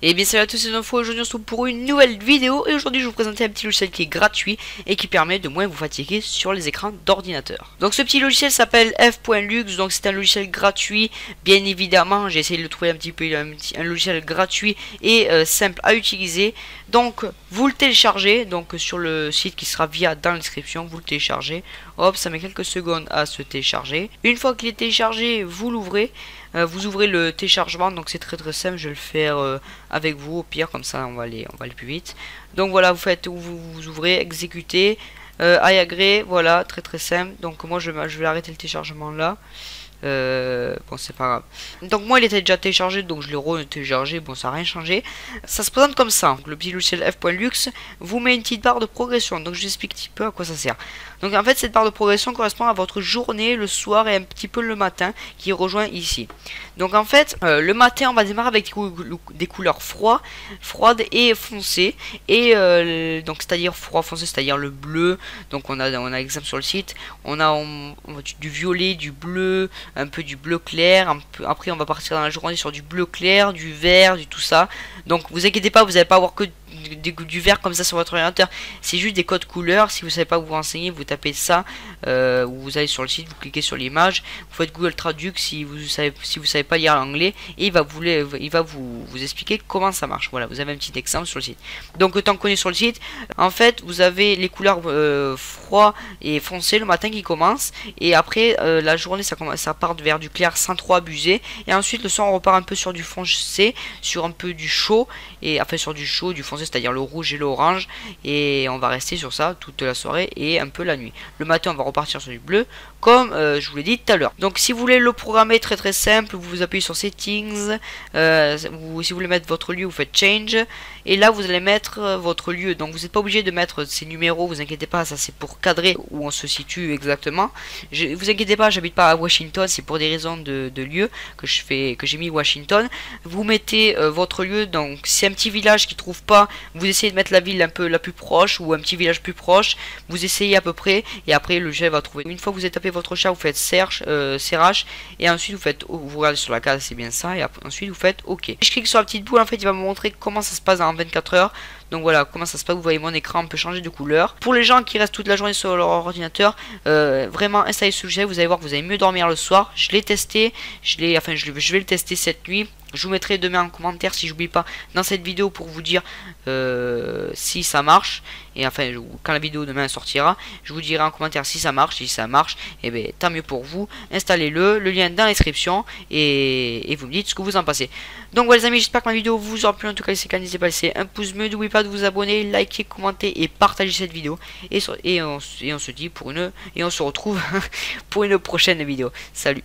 Et bien salut à tous, c'est Info. Aujourd'hui on se retrouve pour une nouvelle vidéo. Et aujourd'hui je vais vous présenter un petit logiciel qui est gratuit et qui permet de moins vous fatiguer sur les écrans d'ordinateur. Donc ce petit logiciel s'appelle f.lux. Donc c'est un logiciel gratuit. Bien évidemment j'ai essayé de le trouver un petit peu un logiciel gratuit et simple à utiliser. Donc vous le téléchargez donc sur le site qui sera dans la description. Vous le téléchargez. Hop, ça met quelques secondes à se télécharger. Une fois qu'il est téléchargé, vous l'ouvrez. Vous ouvrez le téléchargement, donc c'est très simple. Je vais le faire avec vous au pire, comme ça on va aller plus vite. Donc voilà, vous ouvrez, exécutez, I agree, voilà, très simple. Donc moi je vais arrêter le téléchargement là. Bon, c'est pas grave. Donc moi il était déjà téléchargé, donc je l'ai re-téléchargé. Bon, ça n'a rien changé. Ça se présente comme ça. Donc, le petit logiciel f.lux vous met une petite barre de progression. Donc je vous explique un petit peu à quoi ça sert. Donc en fait cette barre de progression correspond à votre journée, le soir et un petit peu le matin, qui rejoint ici. Donc en fait le matin on va démarrer avec des couleurs froides et foncées. Et donc c'est à dire froid foncé, c'est à dire le bleu. Donc on a exemple sur le site. On a du violet, du bleu, un peu du bleu clair, après on va partir dans la journée sur du bleu clair, du vert, du tout ça. Donc vous inquiétez pas, vous n'allez pas avoir que du vert comme ça sur votre ordinateur. C'est juste des codes couleurs. Si vous savez pas vous renseigner, vous tapez ça, vous allez sur le site, vous cliquez sur l'image, vous faites Google Traduc si vous savez pas lire l'anglais, et il va vous expliquer comment ça marche. Voilà, vous avez un petit exemple sur le site. Donc tant qu'on est sur le site, en fait vous avez les couleurs froid et foncé le matin qui commence, et après la journée ça part vers du clair sans trop abuser, et ensuite le soir on repart un peu sur du foncé, sur un peu du chaud, et enfin sur du chaud, du foncé, c'est-à-dire le rouge et l'orange, et on va rester sur ça toute la soirée et un peu la nuit. Le matin on va repartir sur du bleu comme je vous l'ai dit tout à l'heure. Donc si vous voulez le programmer très simple, vous appuyez sur settings, si vous voulez mettre votre lieu, vous faites change, et là vous allez mettre votre lieu. Donc vous n'êtes pas obligé de mettre ces numéros, vous inquiétez pas, ça c'est pour cadrer où on se situe exactement. Vous inquiétez pas, j'habite pas à Washington, c'est pour des raisons de lieu que j'ai mis Washington. Vous mettez votre lieu, donc c'est un petit village qui trouve pas, vous essayez de mettre la ville un peu la plus proche, ou un petit village plus proche, vous essayez à peu près, et après le logiciel va trouver. Une fois que vous avez tapé votre chat, vous faites search, et ensuite vous regardez sur la case, c'est bien ça, et ensuite vous faites OK. Je clique sur la petite boule, en fait il va me montrer comment ça se passe dans 24 heures. Donc voilà comment ça se passe, vous voyez mon écran peut changer de couleur. Pour les gens qui restent toute la journée sur leur ordinateur, vraiment installez ce logiciel, vous allez voir que vous allez mieux dormir le soir. Je l'ai testé, je vais le tester cette nuit. Je vous mettrai demain en commentaire, si j'oublie pas, dans cette vidéo pour vous dire si ça marche. Et enfin, quand la vidéo demain sortira, je vous dirai en commentaire si ça marche. Si ça marche, et bien tant mieux pour vous. Installez-le, le lien dans la description, et vous me dites ce que vous en pensez. Donc voilà les amis, j'espère que ma vidéo vous aura plu. En tout cas, n'hésitez pas à laisser un pouce bleu, n'oubliez pas de vous abonner, liker, commenter et partager cette vidéo. Et on se dit on se retrouve pour une prochaine vidéo. Salut.